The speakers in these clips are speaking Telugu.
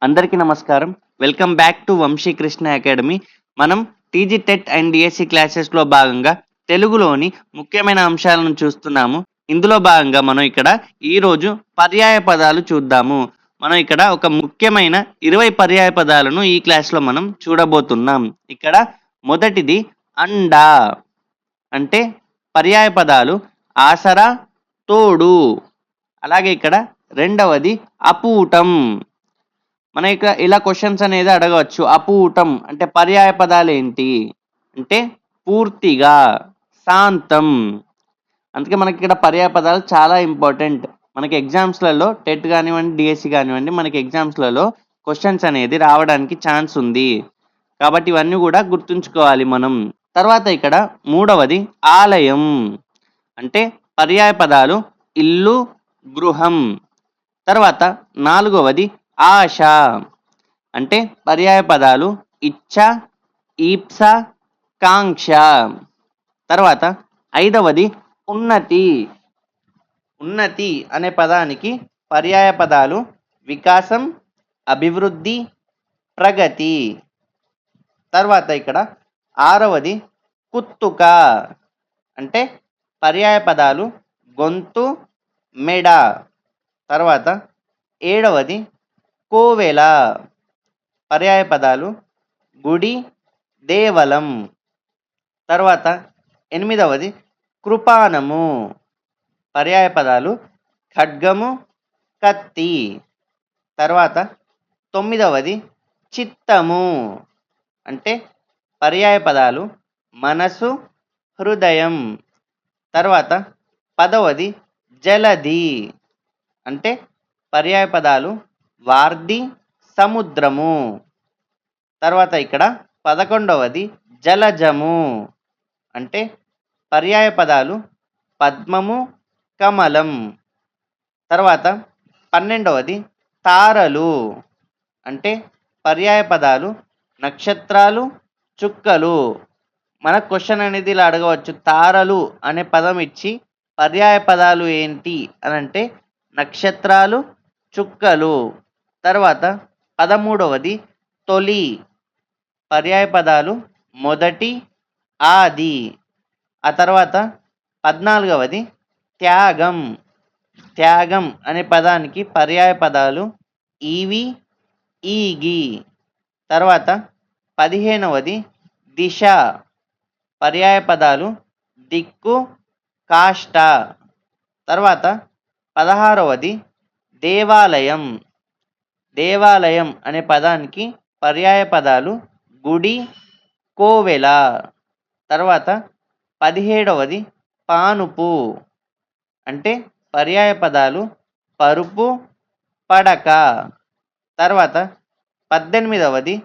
అందరికీ నమస్కారం. Welcome back to Vamsikrishna academy. మనం టీజీ టెట్ అండ్ డిఎస్సి క్లాసెస్లో భాగంగా తెలుగులోని ముఖ్యమైన అంశాలను చూస్తున్నాము. ఇందులో భాగంగా మనం ఇక్కడ ఈరోజు పర్యాయ పదాలు చూద్దాము. మనం ఇక్కడ ఒక ముఖ్యమైన 20 పర్యాయ పదాలను ఈ క్లాస్లో మనం చూడబోతున్నాం. ఇక్కడ మొదటిది అండా అంటే పర్యాయ పదాలు ఆసరా, తోడు. అలాగే ఇక్కడ రెండవది అపూటం. మన ఇక్కడ ఇలా క్వశ్చన్స్ అనేది అడగవచ్చు. అపూటం అంటే పర్యాయ పదాలు ఏంటి అంటే పూర్తిగా, శాంతం. అందుకే మనకి ఇక్కడ పర్యాయ పదాలు చాలా ఇంపార్టెంట్. మనకి ఎగ్జామ్స్లలో టెట్ కానివ్వండి, డిఎస్సి కానివ్వండి, మనకి ఎగ్జామ్స్లలో క్వశ్చన్స్ అనేది రావడానికి ఛాన్స్ ఉంది. కాబట్టి ఇవన్నీ కూడా గుర్తుంచుకోవాలి మనం. తర్వాత ఇక్కడ మూడవది ఆలయం అంటే పర్యాయ పదాలు ఇల్లు, గృహం. తర్వాత నాలుగవది ఆశ అంటే పర్యాయ పదాలు ఇచ్చ, ఈప్స, కాంక్ష. తర్వాత ఐదవది ఉన్నతి. ఉన్నతి అనే పదానికి పర్యాయ పదాలు వికాసం, అభివృద్ధి, ప్రగతి. తర్వాత ఇక్కడ ఆరవది కుత్తుక అంటే పర్యాయ పదాలు గొంతు, మెడ. తర్వాత ఏడవది కోవెల పర్యాయ పదాలు గుడి, దేవలం. తర్వాత ఎనిమిదవది కృపానము పర్యాయ పదాలు ఖడ్గము, కత్తి. తర్వాత తొమ్మిదవది చిత్తము అంటే పర్యాయ పదాలు మనసు, హృదయం. తర్వాత పదవది జలధి అంటే పర్యాయ పదాలు వార్ధి, సముద్రము. తర్వాత ఇక్కడ 11వది జలజము అంటే పర్యాయ పదాలు పద్మము, కమలం. తర్వాత 12వది తారలు అంటే పర్యాయ పదాలు నక్షత్రాలు, చుక్కలు. మన క్వశ్చన్ అనేది ఇలా అడగవచ్చు. తారలు అనే పదం ఇచ్చి పర్యాయ పదాలు ఏంటి అని అంటే నక్షత్రాలు, చుక్కలు. తర్వాత 13వది తొలి పర్యాయ పదాలు మొదటి, ఆది. ఆ తర్వాత 14వది త్యాగం. త్యాగం అనే పదానికి పర్యాయ పదాలు ఈవి, ఈగి. తర్వాత 15వది దిశ పర్యాయ పదాలు దిక్కు, కాష్ట. తర్వాత 16వది దేవాలయం. దేవాలయం అనే పదానికి పర్యాయ పదాలు గుడి, కోవెల. తర్వాత 17వది పానుపు అంటే పర్యాయ పదాలు పరుపు, పడక. తర్వాత 18వది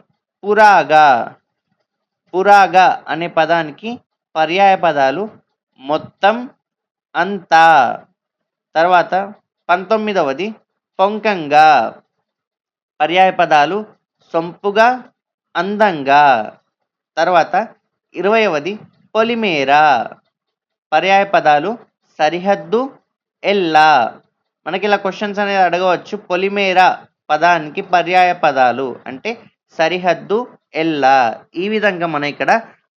పురాగ. పురాగ అనే పదానికి పర్యాయ పదాలు మొత్తం, అంతా. తర్వాత 19వది పొంకంగా పర్యాయ పదాలు సొంపుగా, అందంగా. తర్వాత 20వది పొలిమేర పర్యాయ పదాలు సరిహద్దు, ఎల్లా. మనకి ఇలా క్వశ్చన్స్ అనేది అడగవచ్చు. పొలిమేర పదానికి పర్యాయ పదాలు అంటే సరిహద్దు, ఎల్లా. ఈ విధంగా మనం ఇక్కడ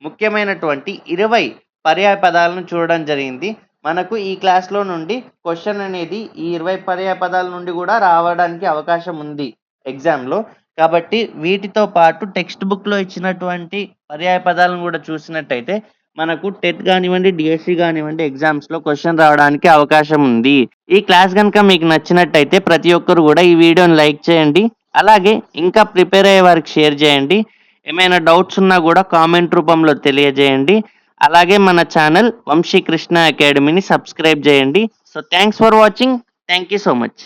ముఖ్యమైనటువంటి 20 పర్యాయ పదాలను చూడడం జరిగింది. మనకు ఈ క్లాస్లో నుండి క్వశ్చన్ అనేది ఈ 20 పర్యాయ పదాల నుండి కూడా రావడానికి అవకాశం ఉంది ఎగ్జామ్లో. కాబట్టి వీటితో పాటు టెక్స్ట్ బుక్లో ఇచ్చినటువంటి పర్యాయ పదాలను కూడా చూసినట్టయితే మనకు టెట్ కానివ్వండి, డిఎస్సి కానివ్వండి ఎగ్జామ్స్లో క్వశ్చన్ రావడానికి అవకాశం ఉంది. ఈ క్లాస్ కనుక మీకు నచ్చినట్టయితే ప్రతి ఒక్కరు కూడా ఈ వీడియోని లైక్ చేయండి. అలాగే ఇంకా ప్రిపేర్ అయ్యే వారికి షేర్ చేయండి. ఏమైనా డౌట్స్ ఉన్నా కూడా కామెంట్ రూపంలో తెలియజేయండి. అలాగే మన ఛానల్ వంశీకృష్ణ అకాడమీని సబ్స్క్రైబ్ చేయండి. So thanks for watching. Thank you so much.